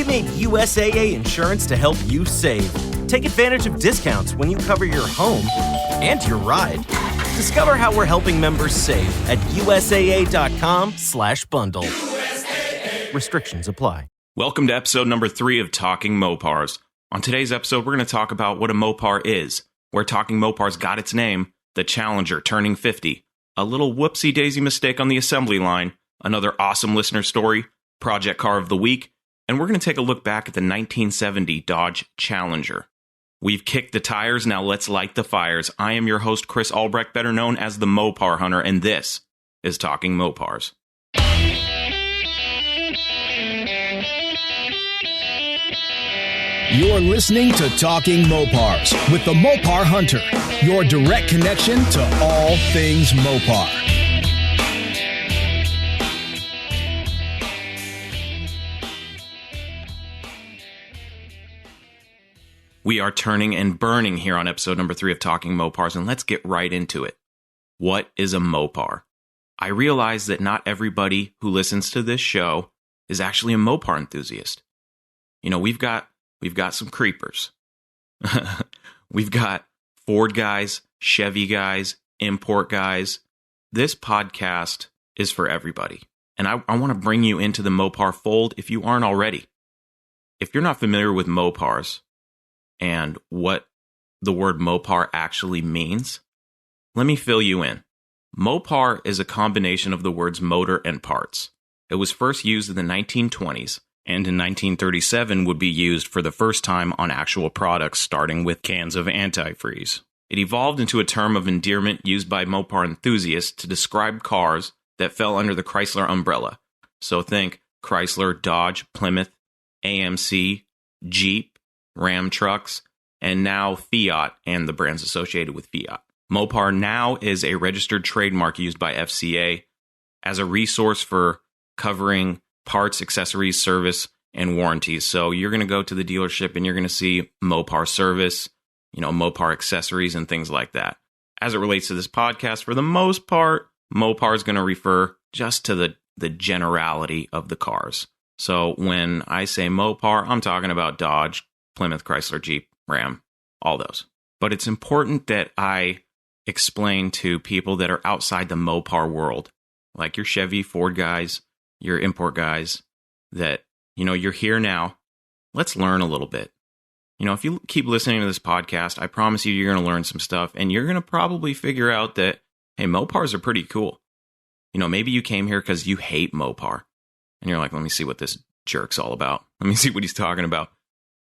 We made USAA insurance to help you save. Take advantage of discounts when you cover your home and your ride. Discover how we're helping members save at USAA.com/bundle. USAA. Restrictions apply. Welcome to episode number 3 of Talking Mopars. On today's episode, we're going to talk about what a Mopar is, where Talking Mopars got its name, the Challenger turning 50, a little whoopsie-daisy mistake on the assembly line, another awesome listener story, project car of the week, and we're going to take a look back at the 1970 Dodge Challenger. We've kicked the tires, now let's light the fires. I am your host, Chris Albrecht, better known as the Mopar Hunter, and this is Talking Mopars. You're listening to Talking Mopars with the Mopar Hunter, your direct connection to all things Mopar. We are turning and burning here on episode number 3 of Talking Mopars, and let's get right into it. What is a Mopar? I realize that not everybody who listens to this show is actually a Mopar enthusiast. You know, we've got some creepers. We've got Ford guys, Chevy guys, import guys. This podcast is for everybody. And I want to bring you into the Mopar fold if you aren't already. If you're not familiar with Mopars and what the word Mopar actually means, let me fill you in. Mopar is a combination of the words motor and parts. It was first used in the 1920s, and in 1937 would be used for the first time on actual products, starting with cans of antifreeze. It evolved into a term of endearment used by Mopar enthusiasts to describe cars that fell under the Chrysler umbrella. So think Chrysler, Dodge, Plymouth, AMC, Jeep, Ram trucks, and now Fiat and the brands associated with Fiat. Mopar now is a registered trademark used by FCA as a resource for covering parts, accessories, service, and warranties. So you're going to go to the dealership and you're going to see Mopar service, Mopar accessories and things like that. As it relates to this podcast, for the most part, Mopar is going to refer just to the generality of the cars. So when I say Mopar, I'm talking about Dodge, Plymouth, Chrysler, Jeep, Ram, all those. But it's important that I explain to people that are outside the Mopar world, like your Chevy, Ford guys, your import guys, that, you're here now. Let's learn a little bit. If you keep listening to this podcast, I promise you're going to learn some stuff, and you're going to probably figure out that, hey, Mopars are pretty cool. Maybe you came here because you hate Mopar, and you're like, let me see what this jerk's all about. Let me see what he's talking about.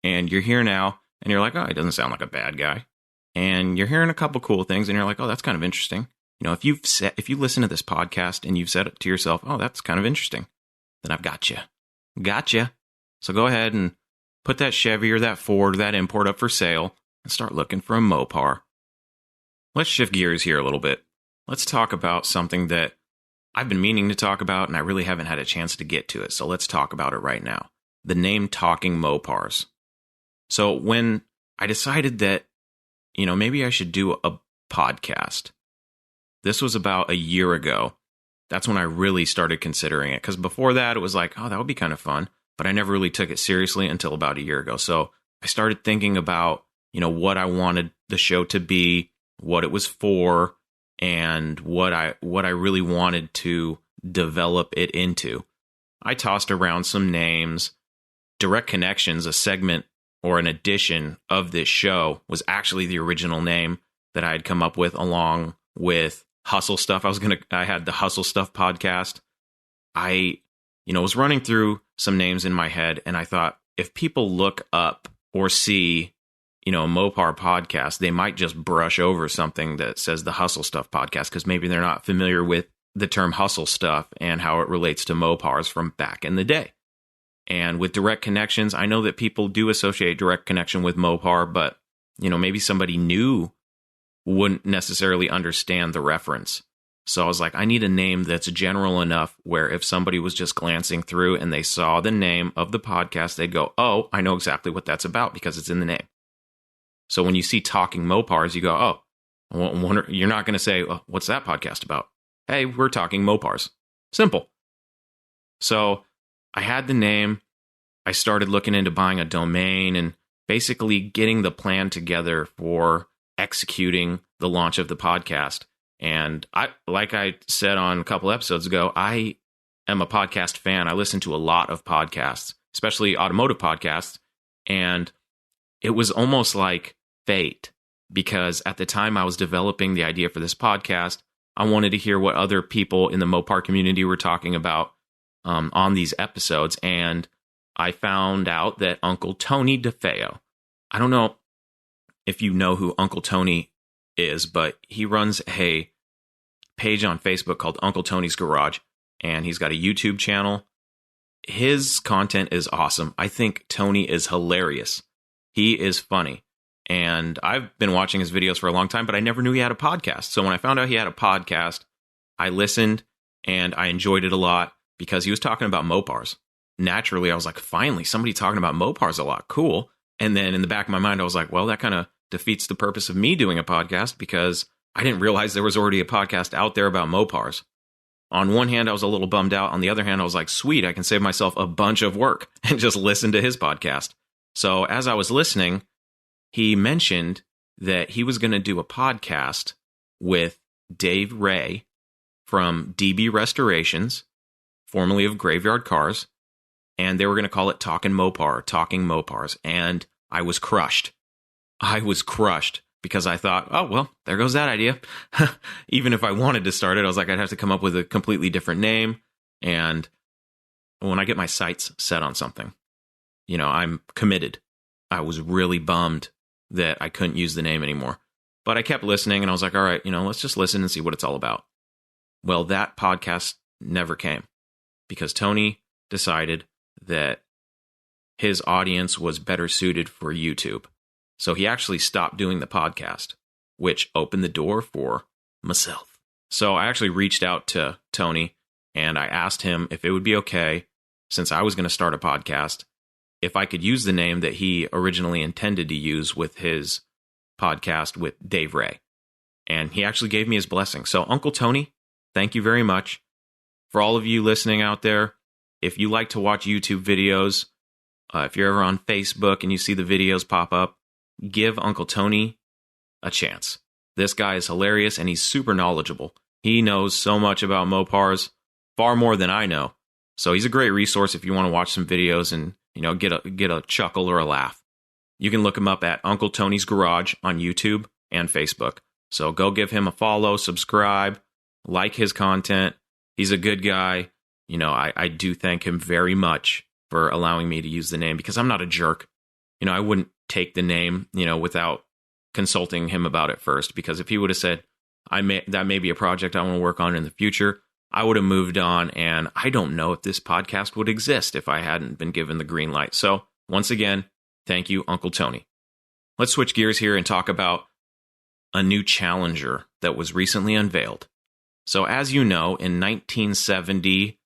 And you're here now, and you're like, oh, he doesn't sound like a bad guy. And you're hearing a couple cool things, and you're like, oh, that's kind of interesting. If you listen to this podcast and you've said it to yourself, oh, that's kind of interesting, then I've got you. Gotcha. So go ahead and put that Chevy or that Ford or that import up for sale and start looking for a Mopar. Let's shift gears here a little bit. Let's talk about something that I've been meaning to talk about, and I really haven't had a chance to get to it. So let's talk about it right now. The name Talking Mopars. So when I decided that, maybe I should do a podcast, this was about a year ago. That's when I really started considering it. Because before that, it was like, oh, that would be kind of fun. But I never really took it seriously until about a year ago. So I started thinking about, what I wanted the show to be, what it was for, and what I really wanted to develop it into. I tossed around some names. Direct Connections, a segment or an edition of this show, was actually the original name that I had come up with, along with Hustle Stuff. I had the Hustle Stuff podcast. I was running through some names in my head, and I thought, if people look up or see, a Mopar podcast, they might just brush over something that says the Hustle Stuff podcast, because maybe they're not familiar with the term hustle stuff and how it relates to Mopars from back in the day. And with Direct Connections, I know that people do associate Direct Connection with Mopar, but, maybe somebody new wouldn't necessarily understand the reference. So I was like, I need a name that's general enough where if somebody was just glancing through and they saw the name of the podcast, they'd go, oh, I know exactly what that's about because it's in the name. So when you see Talking Mopars, you go, oh, I wonder, you're not going to say, oh, what's that podcast about? Hey, we're talking Mopars. Simple. So I had the name. I started looking into buying a domain and basically getting the plan together for executing the launch of the podcast. And like I said on a couple episodes ago, I am a podcast fan. I listen to a lot of podcasts, especially automotive podcasts. And it was almost like fate, because at the time I was developing the idea for this podcast, I wanted to hear what other people in the Mopar community were talking about on these episodes. And I found out that Uncle Tony DeFeo, I don't know if you know who Uncle Tony is, but he runs a page on Facebook called Uncle Tony's Garage, and he's got a YouTube channel. His content is awesome. I think Tony is hilarious. He is funny. And I've been watching his videos for a long time, but I never knew he had a podcast. So when I found out he had a podcast, I listened and I enjoyed it a lot because he was talking about Mopars. Naturally, I was like, finally, somebody talking about Mopars a lot. Cool. And then in the back of my mind, I was like, well, that kind of defeats the purpose of me doing a podcast because I didn't realize there was already a podcast out there about Mopars. On one hand, I was a little bummed out. On the other hand, I was like, sweet, I can save myself a bunch of work and just listen to his podcast. So as I was listening, he mentioned that he was going to do a podcast with Dave Ray from DB Restorations, formerly of Graveyard Cars, and they were going to call it Talking Mopars, and I was crushed. I was crushed because I thought, oh, well, there goes that idea. Even if I wanted to start it, I was like, I'd have to come up with a completely different name, and when I get my sights set on something, I'm committed. I was really bummed that I couldn't use the name anymore. But I kept listening, and I was like, all right, let's just listen and see what it's all about. Well, that podcast never came because Tony decided that his audience was better suited for YouTube. So he actually stopped doing the podcast, which opened the door for myself. So I actually reached out to Tony, and I asked him if it would be okay, since I was going to start a podcast, if I could use the name that he originally intended to use with his podcast with Dave Ray. And he actually gave me his blessing. So Uncle Tony, thank you very much. For all of you listening out there, if you like to watch YouTube videos, if you're ever on Facebook and you see the videos pop up, give Uncle Tony a chance. This guy is hilarious and he's super knowledgeable. He knows so much about Mopars, far more than I know. So he's a great resource if you want to watch some videos and get a chuckle or a laugh. You can look him up at Uncle Tony's Garage on YouTube and Facebook. So go give him a follow, subscribe, like his content. He's a good guy. I do thank him very much for allowing me to use the name because I'm not a jerk. I wouldn't take the name, without consulting him about it first, because if he would have said, that may be a project I want to work on in the future, I would have moved on, and I don't know if this podcast would exist if I hadn't been given the green light. So, once again, thank you, Uncle Tony. Let's switch gears here and talk about a new Challenger that was recently unveiled. So, as you know, in 1970,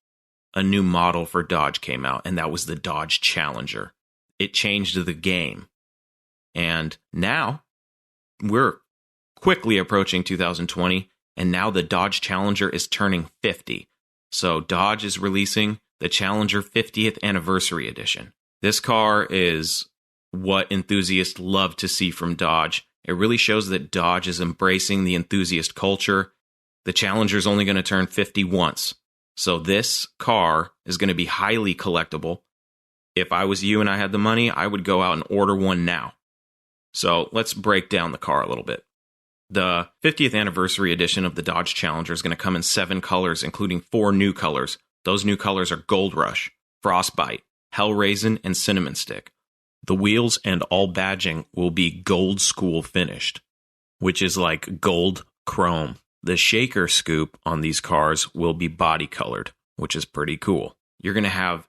a new model for Dodge came out, and that was the Dodge Challenger. It changed the game. And now, we're quickly approaching 2020, and now the Dodge Challenger is turning 50. So Dodge is releasing the Challenger 50th Anniversary Edition. This car is what enthusiasts love to see from Dodge. It really shows that Dodge is embracing the enthusiast culture. The Challenger is only going to turn 50 once. So this car is going to be highly collectible. If I was you and I had the money, I would go out and order one now. So let's break down the car a little bit. The 50th Anniversary Edition of the Dodge Challenger is going to come in 7 colors, including 4 new colors. Those new colors are Gold Rush, Frostbite, Hellraisin, and Cinnamon Stick. The wheels and all badging will be gold school finished, which is like gold chrome. The shaker scoop on these cars will be body colored, which is pretty cool. You're going to have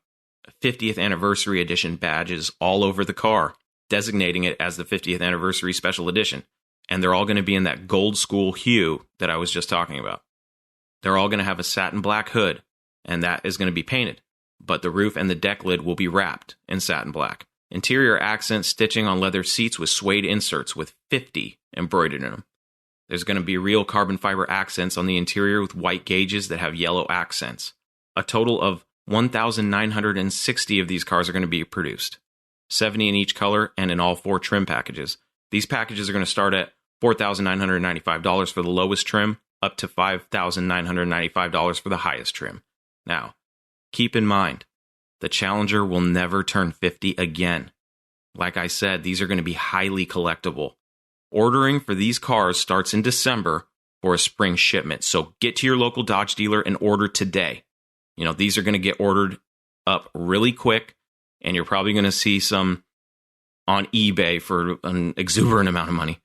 50th Anniversary Edition badges all over the car, designating it as the 50th Anniversary Special Edition. And they're all going to be in that gold school hue that I was just talking about. They're all going to have a satin black hood, and that is going to be painted. But the roof and the deck lid will be wrapped in satin black. Interior accent stitching on leather seats with suede inserts with 50 embroidered in them. There's going to be real carbon fiber accents on the interior with white gauges that have yellow accents. A total of 1,960 of these cars are going to be produced, 70 in each color and in all 4 trim packages. These packages are going to start at $4,995 for the lowest trim, up to $5,995 for the highest trim. Now, keep in mind, the Challenger will never turn 50 again. Like I said, these are going to be highly collectible. Ordering for these cars starts in December for a spring shipment, so get to your local Dodge dealer and order today. These are going to get ordered up really quick, and you're probably going to see some on eBay for an exuberant amount of money.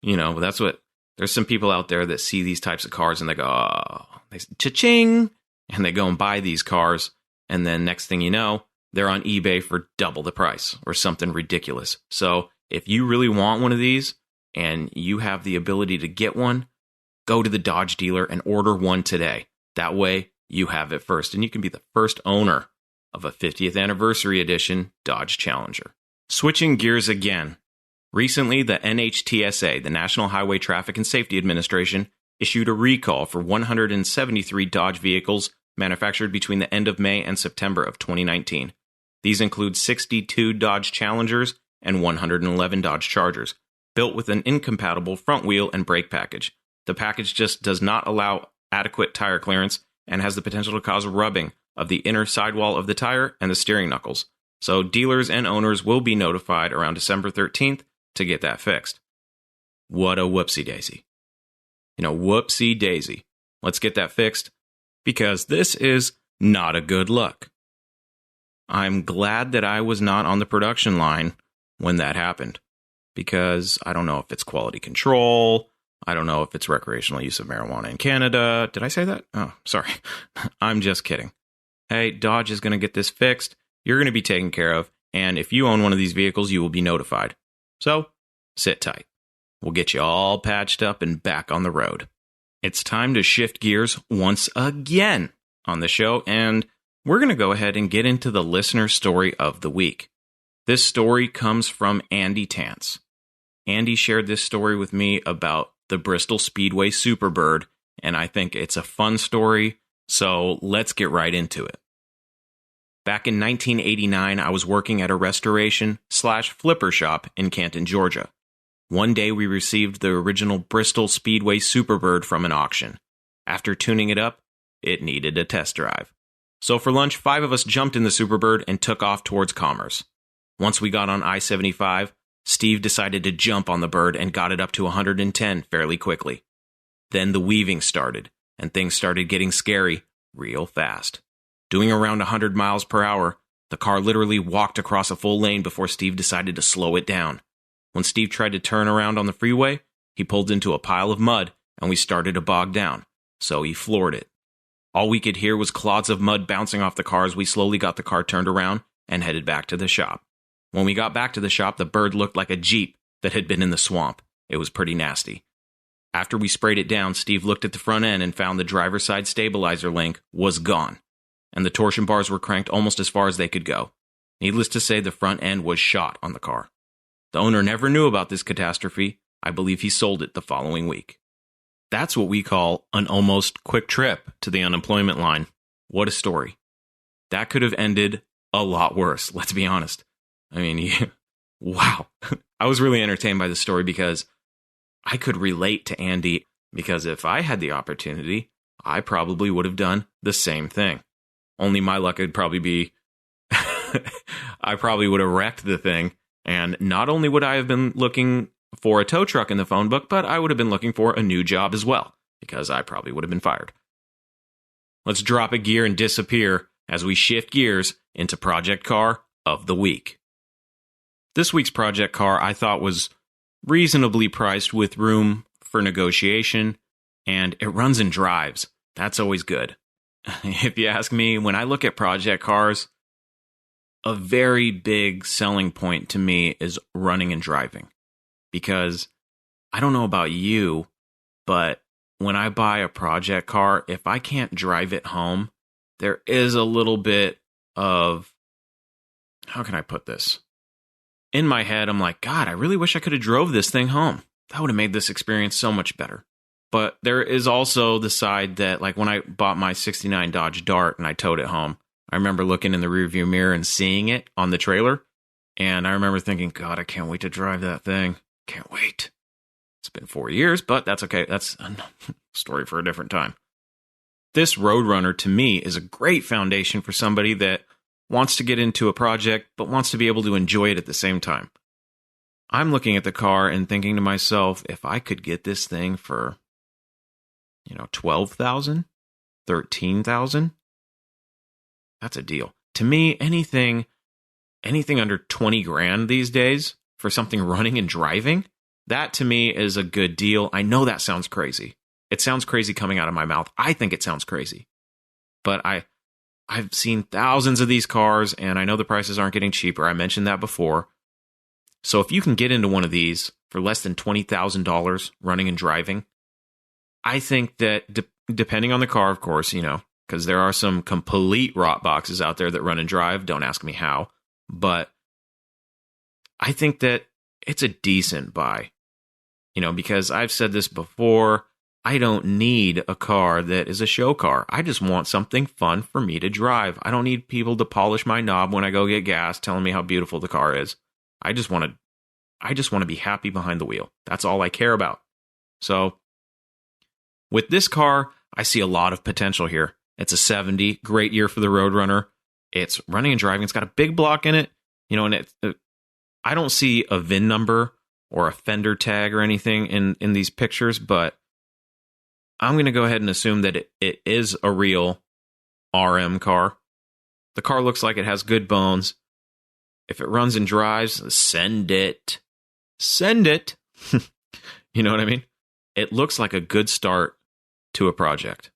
There's some people out there that see these types of cars and they go, oh, cha-ching, and they go and buy these cars, and then next thing you know, they're on eBay for double the price or something ridiculous. So if you really want one of these and you have the ability to get one, go to the Dodge dealer and order one today. That way you have it first, and you can be the first owner of a 50th anniversary edition Dodge Challenger. Switching gears again. Recently, the NHTSA, the National Highway Traffic and Safety Administration, issued a recall for 173 Dodge vehicles manufactured between the end of May and September of 2019. These include 62 Dodge Challengers and 111 Dodge Chargers, built with an incompatible front wheel and brake package. The package just does not allow adequate tire clearance and has the potential to cause rubbing of the inner sidewall of the tire and the steering knuckles. So dealers and owners will be notified around December 13th to get that fixed. What a whoopsie-daisy. Whoopsie-daisy. Let's get that fixed, because this is not a good look. I'm glad that I was not on the production line when that happened, because I don't know if it's quality control. I don't know if it's recreational use of marijuana in Canada. Did I say that? Oh, sorry. I'm just kidding. Hey, Dodge is going to get this fixed. You're going to be taken care of. And if you own one of these vehicles, you will be notified. So, sit tight. We'll get you all patched up and back on the road. It's time to shift gears once again on the show, and we're going to go ahead and get into the listener story of the week. This story comes from Andy Tance. Andy shared this story with me about the Bristol Speedway Superbird, and I think it's a fun story, so let's get right into it. Back in 1989, I was working at a restoration/flipper shop in Canton, Georgia. One day we received the original Bristol Speedway Superbird from an auction. After tuning it up, it needed a test drive. So for lunch, 5 of us jumped in the Superbird and took off towards Commerce. Once we got on I-75, Steve decided to jump on the bird and got it up to 110 fairly quickly. Then the weaving started, and things started getting scary real fast. Doing around 100 miles per hour, the car literally walked across a full lane before Steve decided to slow it down. When Steve tried to turn around on the freeway, he pulled into a pile of mud, and we started to bog down, so he floored it. All we could hear was clods of mud bouncing off the car as we slowly got the car turned around and headed back to the shop. When we got back to the shop, the bird looked like a Jeep that had been in the swamp. It was pretty nasty. After we sprayed it down, Steve looked at the front end and found the driver's side stabilizer link was gone, and the torsion bars were cranked almost as far as they could go. Needless to say, the front end was shot on the car. The owner never knew about this catastrophe. I believe he sold it the following week. That's what we call an almost quick trip to the unemployment line. What a story. That could have ended a lot worse, let's be honest. I mean, wow. I was really entertained by the story because I could relate to Andy, because if I had the opportunity, I probably would have done the same thing. Only my luck would probably be, I probably would have wrecked the thing, and not only would I have been looking for a tow truck in the phone book, but I would have been looking for a new job as well, because I probably would have been fired. Let's drop a gear and disappear as we shift gears into Project Car of the Week. This week's Project Car I thought was reasonably priced with room for negotiation, and it runs and drives. That's always good. If you ask me, when I look at project cars, a very big selling point to me is running and driving. Because I don't know about you, but when I buy a project car, if I can't drive it home, there is a little bit of, how can I put this? In my head, I'm like, God, I really wish I could have drove this thing home. That would have made this experience so much better. But there is also the side that, like when I bought my '69 Dodge Dart and I towed it home, I remember looking in the rearview mirror and seeing it on the trailer. And I remember thinking, God, I can't wait to drive that thing. Can't wait. It's been 4 years, but that's okay. That's a story for a different time. This Roadrunner, to me, is a great foundation for somebody that wants to get into a project, but wants to be able to enjoy it at the same time. I'm looking at the car and thinking to myself, if I could get this thing for, $12,000, $13,000, that's a deal. To me, anything under 20 grand these days for something running and driving, that to me is a good deal. I know that sounds crazy. It sounds crazy coming out of my mouth. I think it sounds crazy. But I've seen thousands of these cars, and I know the prices aren't getting cheaper. I mentioned that before. So if you can get into one of these for less than $20,000 running and driving, I think that depending on the car, of course, because there are some complete rot boxes out there that run and drive. Don't ask me how. But I think that it's a decent buy, because I've said this before. I don't need a car that is a show car. I just want something fun for me to drive. I don't need people to polish my knob when I go get gas, telling me how beautiful the car is. I just want to be happy behind the wheel. That's all I care about. So with this car, I see a lot of potential here. It's a 70, great year for the Roadrunner. It's running and driving. It's got a big block in it, and I don't see a VIN number or a fender tag or anything in these pictures, but I'm going to go ahead and assume that it is a real RM car. The car looks like it has good bones. If it runs and drives, send it. Send it. You know what I mean? It looks like a good start to a project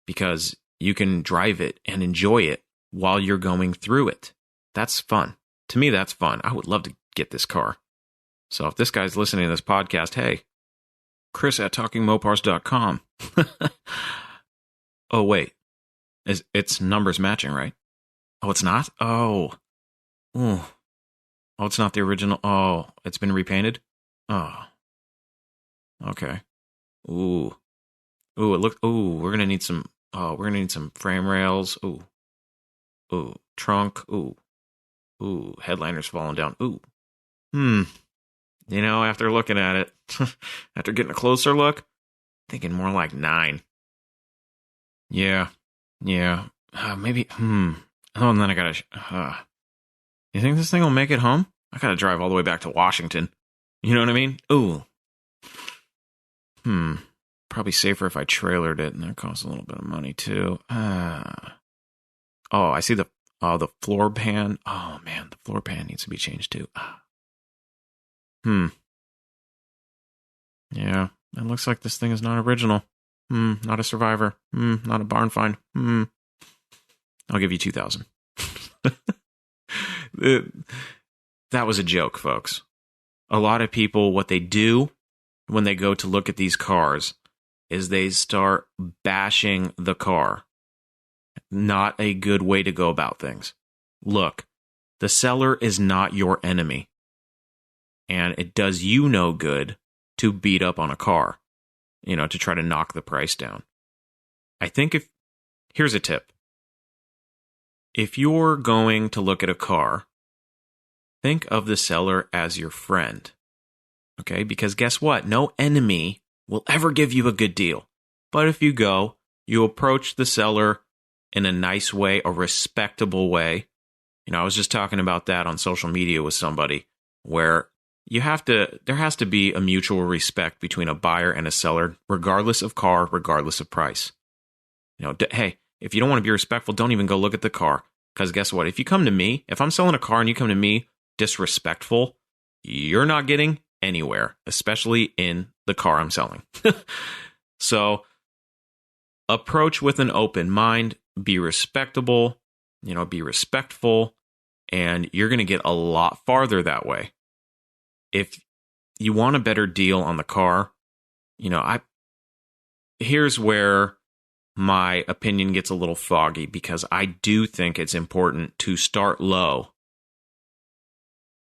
because you can drive it and enjoy it while you're going through it. That's fun. To me, that's fun. I would love to get this car. So if this guy's listening to this podcast, hey, Chris at TalkingMopars.com. Oh, wait. It's numbers matching, right? Oh, it's not? Oh. Ooh. Oh, it's not the original. Oh, it's been repainted? Oh. Okay. Ooh. Ooh, it looked. Ooh, we're gonna need some frame rails. Ooh. Ooh. Trunk. Ooh. Ooh. Headliner's falling down. Ooh. After looking at it, after getting a closer look, thinking more like 9. Yeah. Maybe. Oh, and then I gotta. You think this thing will make it home? I gotta drive all the way back to Washington. You know what I mean? Ooh. Probably safer if I trailered it, and that costs a little bit of money too. Oh, I see the floor pan. Oh man, the floor pan needs to be changed too. Yeah, it looks like this thing is not original. Not a survivor. Not a barn find. I'll give you $2,000. That was a joke, folks. A lot of people, what they do when they go to look at these cars is they start bashing the car. Not a good way to go about things. Look, the seller is not your enemy. And it does you no good to beat up on a car, to try to knock the price down. I think here's a tip. If you're going to look at a car, think of the seller as your friend. Okay? Because guess what? No enemy will ever give you a good deal. But if you approach the seller in a nice way, a respectable way. I was just talking about that on social media with somebody where there has to be a mutual respect between a buyer and a seller, regardless of car, regardless of price. Hey, if you don't want to be respectful, don't even go look at the car. Because guess what? If I'm selling a car and you come to me disrespectful, you're not getting anywhere, especially in the car I'm selling. So approach with an open mind, be respectable, be respectful, and you're going to get a lot farther that way. If you want a better deal on the car, here's where my opinion gets a little foggy because I do think it's important to start low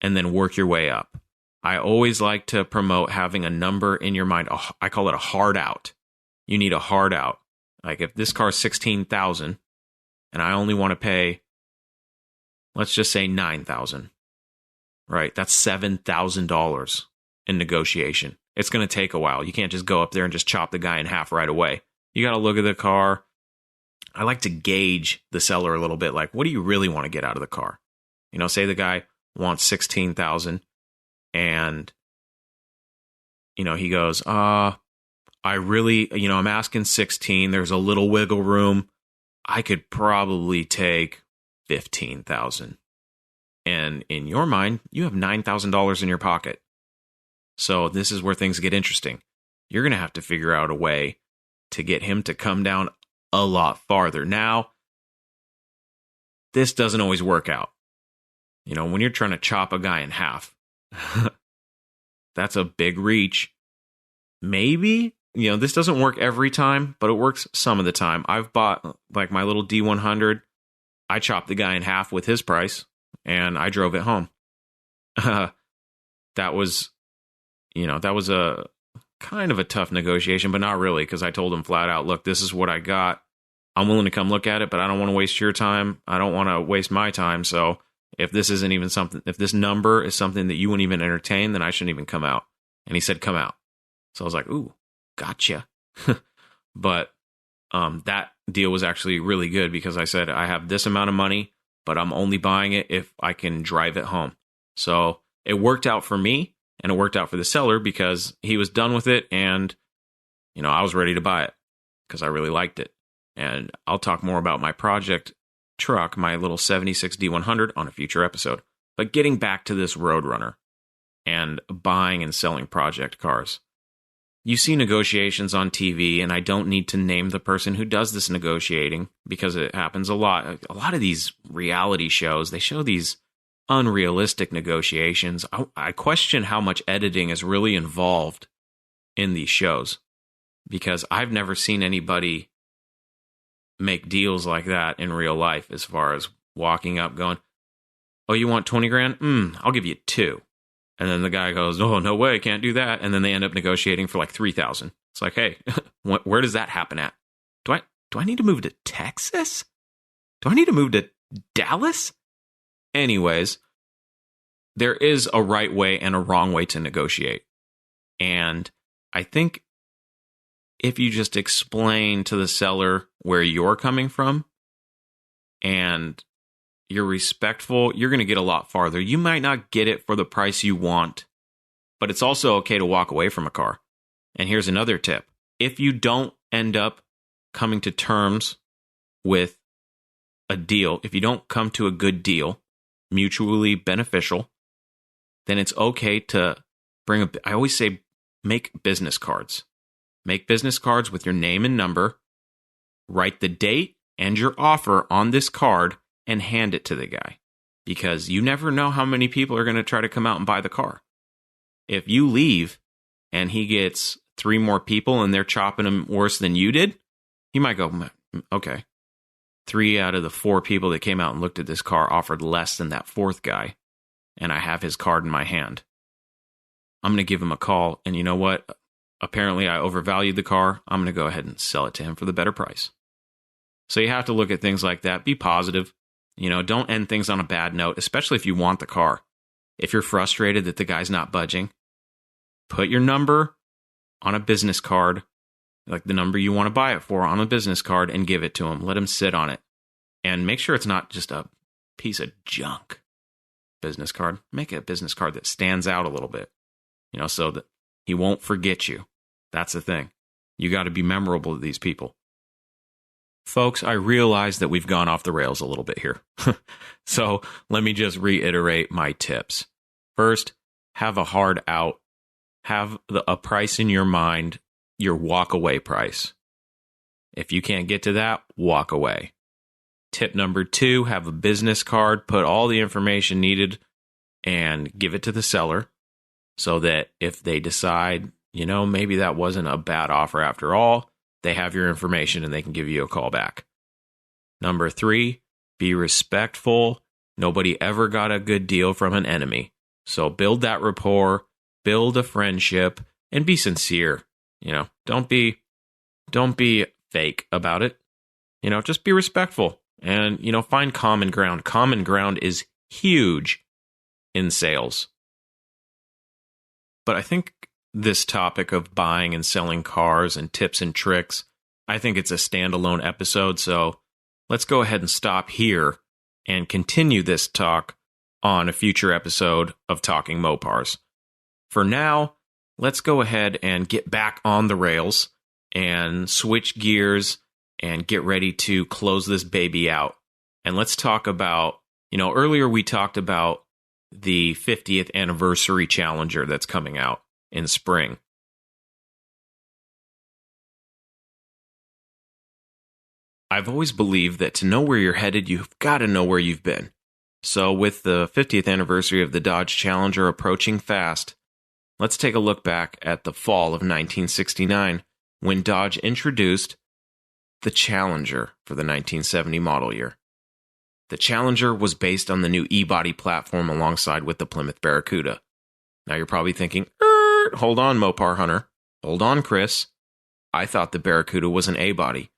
and then work your way up. I always like to promote having a number in your mind. I call it a hard out. You need a hard out. Like if this car is $16,000 and I only want to pay, let's just say $9,000, right? That's $7,000 in negotiation. It's going to take a while. You can't just go up there and just chop the guy in half right away. You got to look at the car. I like to gauge the seller a little bit. Like, what do you really want to get out of the car? You know, say the guy wants $16,000 and, you know, he goes, I really, you know, I'm asking 16. There's a little wiggle room. I could probably take 15,000. And in your mind, you have $9,000 in your pocket. So this is where things get interesting. You're going to have to figure out a way to get him to come down a lot farther. Now, this doesn't always work out. You know, when you're trying to chop a guy in half, that's a big reach. Maybe, you know, this doesn't work every time, but it works some of the time. I've bought like my little D100. I chopped the guy in half with his price and I drove it home. That was a kind of a tough negotiation, but not really, because I told him flat out, look, this is what I got. I'm willing to come look at it, but I don't want to waste your time. I don't want to waste my time. So if this isn't even something, if this number is something that you wouldn't even entertain, then I shouldn't even come out. And he said, come out. So I was like, ooh, gotcha. But that deal was actually really good because I said, I have this amount of money, but I'm only buying it if I can drive it home. So it worked out for me and it worked out for the seller because he was done with it. And, you know, I was ready to buy it because I really liked it. And I'll talk more about my project truck, my little 76 D100 on a future episode. But getting back to this Roadrunner and buying and selling project cars. You see negotiations on TV, and I don't need to name the person who does this negotiating because it happens a lot. A lot of these reality shows, they show these unrealistic negotiations. I question how much editing is really involved in these shows because I've never seen anybody make deals like that in real life as far as walking up going, oh, you want 20 grand? I'll give you 2. And then the guy goes, oh, no way, can't do that. And then they end up negotiating for like 3,000. It's like, hey, where does that happen at? Do I need to move to Texas? Do I need to move to Dallas? Anyways, there is a right way and a wrong way to negotiate. And I think if you just explain to the seller where you're coming from and you're respectful, you're going to get a lot farther. You might not get it for the price you want, but it's also okay to walk away from a car. And here's another tip. If you don't end up coming to terms with a deal, if you don't come to a good deal, mutually beneficial, then it's okay to I always say, make business cards. Make business cards with your name and number, write the date and your offer on this card, and hand it to the guy. Because you never know how many people are going to try to come out and buy the car. If you leave and he gets 3 more people and they're chopping him worse than you did, he might go, okay, 3 out of the 4 people that came out and looked at this car offered less than that 4th guy, and I have his card in my hand. I'm going to give him a call, and you know what? Apparently I overvalued the car. I'm going to go ahead and sell it to him for the better price. So you have to look at things like that. Be positive. You know, don't end things on a bad note, especially if you want the car. If you're frustrated that the guy's not budging, put your number on a business card, like the number you want to buy it for on a business card, and give it to him. Let him sit on it. And make sure it's not just a piece of junk business card. Make it a business card that stands out a little bit, you know, so that he won't forget you. That's the thing. You got to be memorable to these people. Folks, I realize that we've gone off the rails a little bit here. So let me just reiterate my tips. First, have a hard out. Have a price in your mind, your walk-away price. If you can't get to that, walk away. Tip number 2, have a business card. Put all the information needed and give it to the seller so that if they decide, you know, maybe that wasn't a bad offer after all, they have your information and they can give you a call back. Number 3, be respectful. Nobody ever got a good deal from an enemy. So build that rapport, build a friendship, and be sincere. You know, don't be fake about it. You know, just be respectful. and, find common ground. Common ground is huge in sales. But I think this topic of buying and selling cars and tips and tricks, I think it's a standalone episode. So let's go ahead and stop here and continue this talk on a future episode of Talking Mopars. For now, let's go ahead and get back on the rails and switch gears and get ready to close this baby out. And let's talk about, earlier we talked about the 50th anniversary Challenger that's coming out in spring. I've always believed that to know where you're headed, you've got to know where you've been. So with the 50th anniversary of the Dodge Challenger approaching fast, let's take a look back at the fall of 1969 when Dodge introduced the Challenger for the 1970 model year. The Challenger was based on the new E-body platform alongside with the Plymouth Barracuda. Now you're probably thinking, hold on, Mopar Hunter. Hold on, Chris. I thought the Barracuda was an A-body.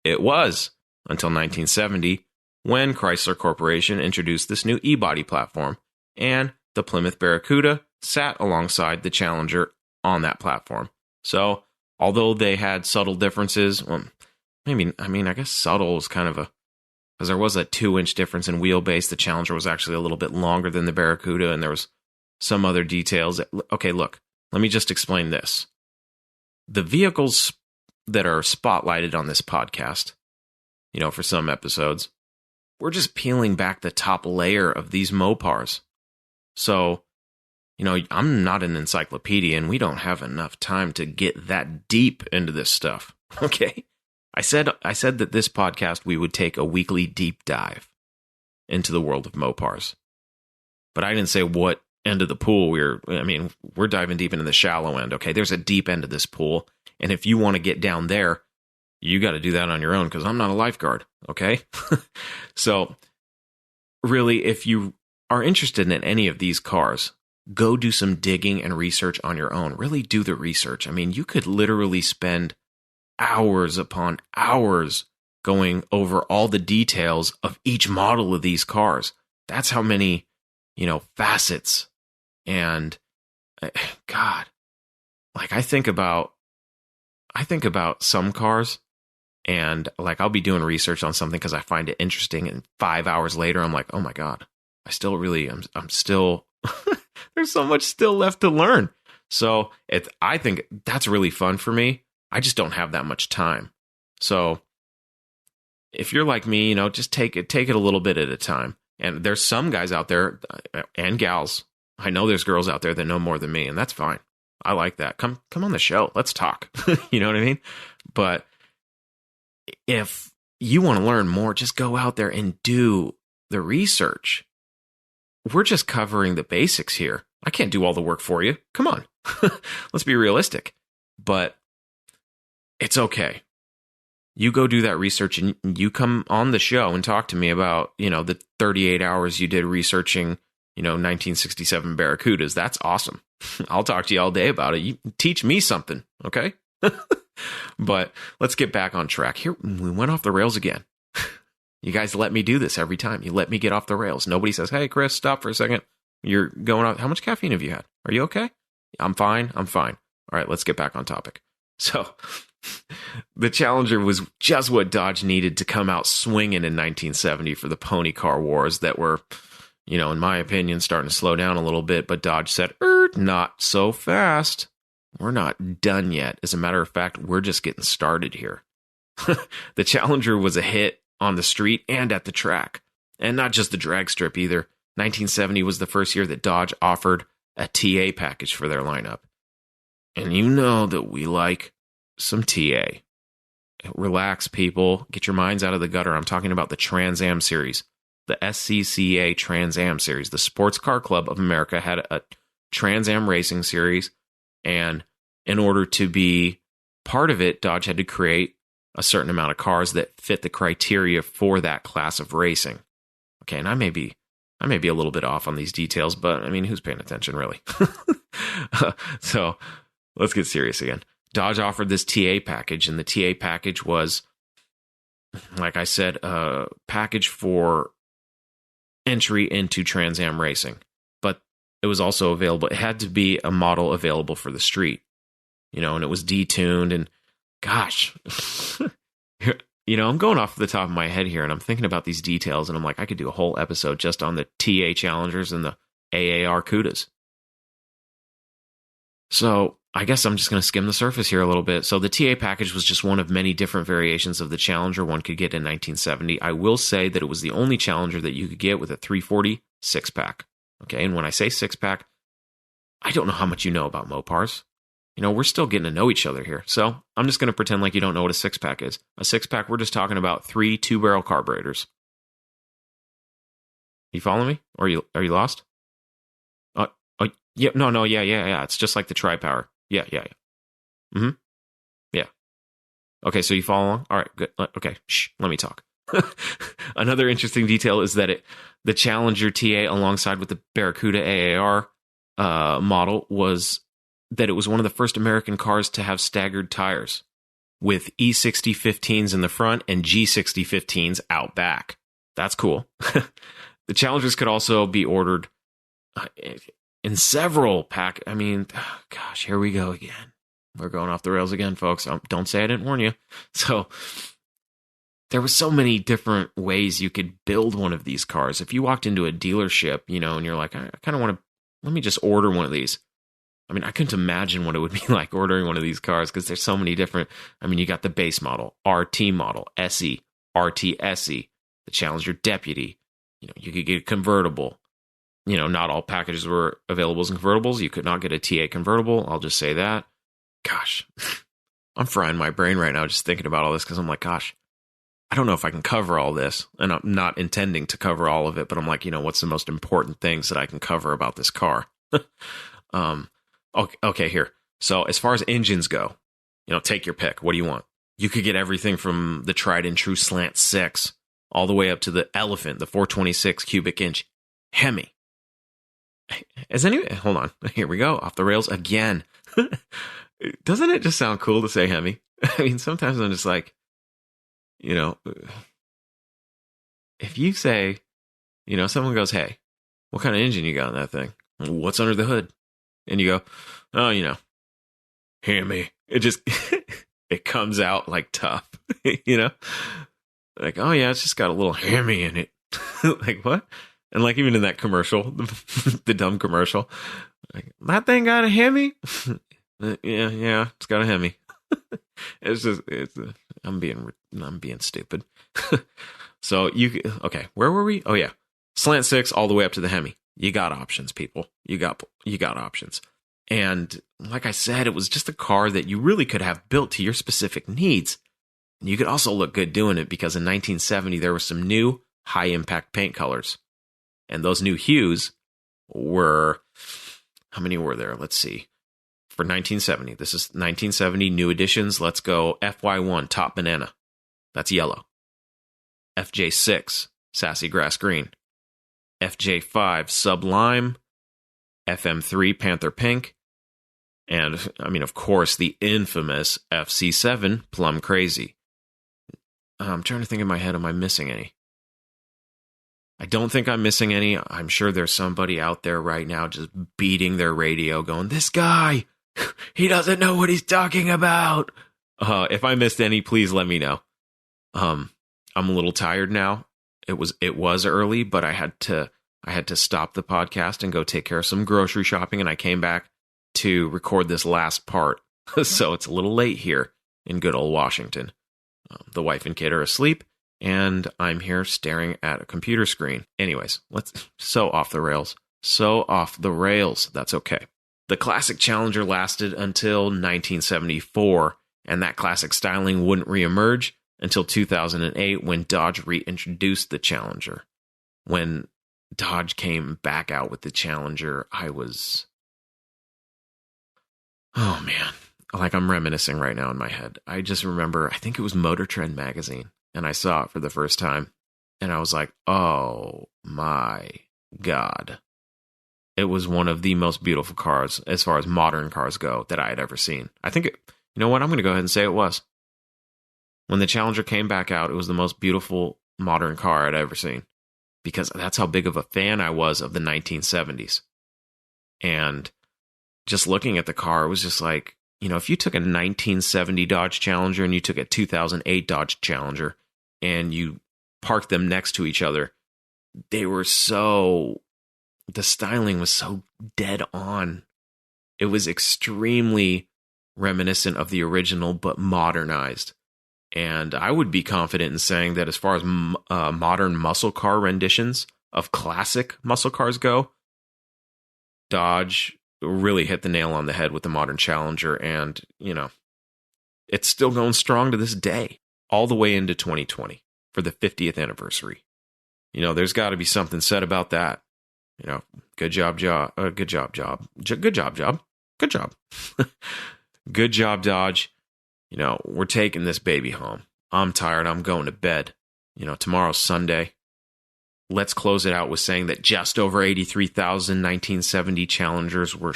It was, until 1970, when Chrysler Corporation introduced this new E-body platform, and the Plymouth Barracuda sat alongside the Challenger on that platform. So, although they had subtle differences, I guess subtle is kind of because there was a 2-inch difference in wheelbase. The Challenger was actually a little bit longer than the Barracuda, and there was some other details. Okay, look, let me just explain this. The vehicles that are spotlighted on this podcast, for some episodes, we're just peeling back the top layer of these Mopars. So, I'm not an encyclopedia, and we don't have enough time to get that deep into this stuff, okay? I said that this podcast, we would take a weekly deep dive into the world of Mopars. But I didn't say what end of the pool we're diving deep into the shallow end, okay? There's a deep end of this pool, and if you want to get down there, you got to do that on your own, because I'm not a lifeguard, okay? So, really, if you are interested in any of these cars, go do some digging and research on your own. Really do the research. You could literally spend hours upon hours going over all the details of each model of these cars. That's how many, facets. And God, I think about some cars, and I'll be doing research on something because I find it interesting, and 5 hours later I'm like, oh my God, I'm still there's so much still left to learn. So I think that's really fun for me. I just don't have that much time. So if you're like me, just take it a little bit at a time. And there's some guys out there and gals. I know there's girls out there that know more than me, and that's fine. I like that. Come on the show. Let's talk. You know what I mean? But if you want to learn more, just go out there and do the research. We're just covering the basics here. I can't do all the work for you. Come on. Let's be realistic. But it's okay. You go do that research, and you come on the show and talk to me about, the 38 hours you did researching, 1967 Barracudas. That's awesome. I'll talk to you all day about it. You teach me something, okay? But let's get back on track. Here, we went off the rails again. You guys let me do this every time. You let me get off the rails. Nobody says, hey, Chris, stop for a second. You're going off. How much caffeine have you had? Are you okay? I'm fine. All right, let's get back on topic. So the Challenger was just what Dodge needed to come out swinging in 1970 for the pony car wars that were, in my opinion, starting to slow down a little bit. But Dodge said, not so fast. We're not done yet. As a matter of fact, we're just getting started here. The Challenger was a hit on the street and at the track, and not just the drag strip either. 1970 was the first year that Dodge offered a TA package for their lineup. And you know that we like some TA. Relax, people. Get your minds out of the gutter. I'm talking about the Trans Am series. The SCCA Trans Am series. The Sports Car Club of America had a Trans Am racing series. And in order to be part of it, Dodge had to create a certain amount of cars that fit the criteria for that class of racing. Okay, and I may be a little bit off on these details, but who's paying attention really? So let's get serious again. Dodge offered this TA package, and the TA package was like I said, a package for entry into Trans Am racing, but it was also available. It had to be a model available for the street, and it was detuned. And gosh, I'm going off the top of my head here, and I'm thinking about these details, and I'm like, I could do a whole episode just on the TA Challengers and the AAR Cudas. So I guess I'm just going to skim the surface here a little bit. So the TA package was just one of many different variations of the Challenger one could get in 1970. I will say that it was the only Challenger that you could get with a 340 six-pack. Okay, and when I say six-pack, I don't know how much you know about Mopars. We're still getting to know each other here. So I'm just going to pretend like you don't know what a six-pack is. A six-pack, we're just talking about 3 two-barrel carburetors. You follow me? Or are you lost? Yeah, no, yeah. It's just like the tri-power. Yeah. Mm-hmm. Yeah. Okay, so you follow along? All right, good. Okay, let me talk. Another interesting detail is that the Challenger TA alongside with the Barracuda AAR model was that it was one of the first American cars to have staggered tires with E60 15s in the front and G60 15s out back. That's cool. The Challengers could also be ordered in several gosh, here we go again. We're going off the rails again, folks. Don't say I didn't warn you. So there were so many different ways you could build one of these cars. If you walked into a dealership, and you're like, I kind of want to, let me just order one of these. I couldn't imagine what it would be like ordering one of these cars because there's so many different, you got the base model, RT model, SE, RT SE, the Challenger Deputy. You could get a convertible. Not all packages were available as convertibles. You could not get a TA convertible. I'll just say that. Gosh, I'm frying my brain right now just thinking about all this because I'm like, gosh, I don't know if I can cover all this. And I'm not intending to cover all of it, but I'm like, what's the most important things that I can cover about this car? Okay, here. So as far as engines go, take your pick. What do you want? You could get everything from the tried and true Slant 6 all the way up to the Elephant, the 426 cubic inch Hemi. Hold on. Here we go. Off the rails again. Doesn't it just sound cool to say Hemi? Sometimes I'm just like, if you say, someone goes, hey, what kind of engine you got in that thing? What's under the hood? And you go, oh, Hemi. It just, it comes out like tough, Like, oh yeah, it's just got a little Hemi in it. Like, what? And like even in that commercial, the dumb commercial, like, that thing got a Hemi? yeah, it's got a Hemi. I'm being stupid. So okay, where were we? Oh yeah, Slant 6 all the way up to the Hemi. You got options, people. You got options. And like I said, it was just a car that you really could have built to your specific needs. And you could also look good doing it because in 1970, there were some new high-impact paint colors. And those new hues were, how many were there? Let's see. For 1970, this is 1970 new editions. Let's go FY1, Top Banana. That's yellow. FJ6, Sassy Grass Green. FJ5, Sublime. FM3, Panther Pink. And, of course, the infamous FC7, Plum Crazy. I'm trying to think in my head, am I missing any? I don't think I'm missing any. I'm sure there's somebody out there right now just beating their radio going, this guy, he doesn't know what he's talking about. If I missed any, please let me know. I'm a little tired now. It was early, but I had to stop the podcast and go take care of some grocery shopping, and I came back to record this last part. So it's a little late here in good old Washington. The wife and kid are asleep, and I'm here staring at a computer screen. Anyways, so off the rails. That's okay. The classic Challenger lasted until 1974, and that classic styling wouldn't reemerge until 2008 when Dodge reintroduced the Challenger. When Dodge came back out with the Challenger, oh man, like I'm reminiscing right now in my head. I just remember, I think it was Motor Trend magazine, and I saw it for the first time, and I was like, oh my God. It was one of the most beautiful cars, as far as modern cars go, that I had ever seen. I think, you know what, I'm going to go ahead and say it was. When the Challenger came back out, it was the most beautiful modern car I'd ever seen, because that's how big of a fan I was of the 1970s. And just looking at the car, it was just like, if you took a 1970 Dodge Challenger and you took a 2008 Dodge Challenger and you parked them next to each other, the styling was so dead on. It was extremely reminiscent of the original, but modernized. And I would be confident in saying that as far as modern muscle car renditions of classic muscle cars go, Dodge really hit the nail on the head with the modern Challenger. And, it's still going strong to this day, all the way into 2020 for the 50th anniversary. There's got to be something said about that. Good job, Dodge. Good job, Dodge. We're taking this baby home. I'm tired. I'm going to bed. Tomorrow's Sunday. Let's close it out with saying that just over 83,000 1970 Challengers were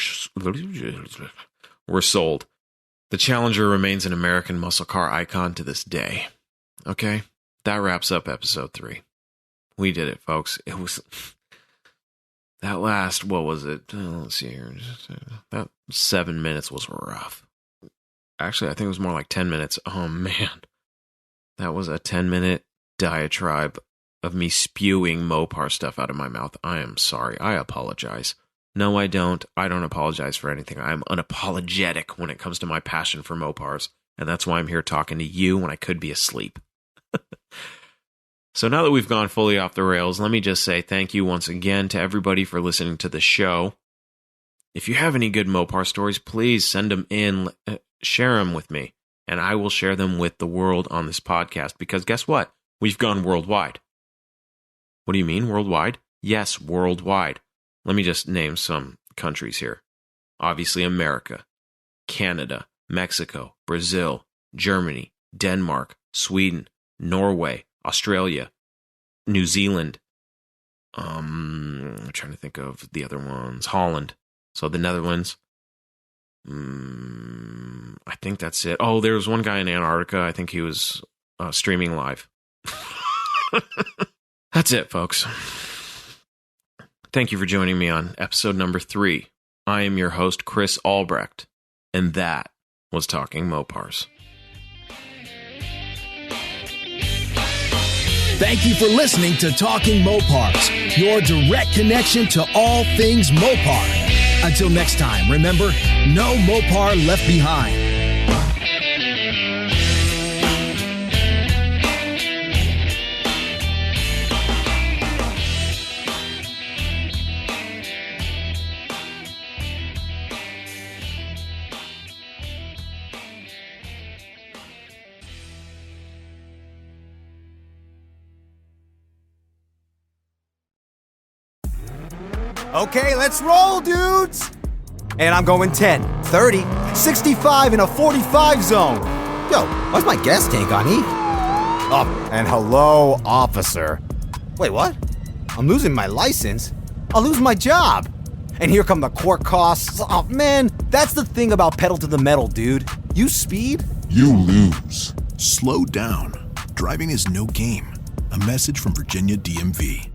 sold. The Challenger remains an American muscle car icon to this day. Okay? That wraps up episode 3. We did it, folks. It was... That last, what was it? Let's see here. That 7 minutes was rough. Actually, I think it was more like 10 minutes. Oh, man. That was a 10-minute diatribe of me spewing Mopar stuff out of my mouth. I am sorry. I apologize. No, I don't. I don't apologize for anything. I'm unapologetic when it comes to my passion for Mopars. And that's why I'm here talking to you when I could be asleep. So now that we've gone fully off the rails, let me just say thank you once again to everybody for listening to the show. If you have any good Mopar stories, please send them in, share them with me, and I will share them with the world on this podcast, because guess what? We've gone worldwide. What do you mean, worldwide? Yes, worldwide. Let me just name some countries here. Obviously, America, Canada, Mexico, Brazil, Germany, Denmark, Sweden, Norway, Australia, New Zealand. I'm trying to think of the other ones. Holland. So the Netherlands. I think that's it. Oh, there was one guy in Antarctica. I think he was streaming live. That's it, folks. Thank you for joining me on episode number 3. I am your host, Chris Albrecht, and that was Talking Mopars. Thank you for listening to Talking Mopars, your direct connection to all things Mopar. Until next time, remember, no Mopar left behind. Okay, let's roll, dudes! And I'm going 10, 30, 65 in a 45 zone. Yo, why's my gas tank on E? Oh, and hello, officer. Wait, what? I'm losing my license? I'll lose my job. And here come the court costs. Oh, man, that's the thing about pedal to the metal, dude. You speed, you lose. Slow down. Driving is no game. A message from Virginia DMV.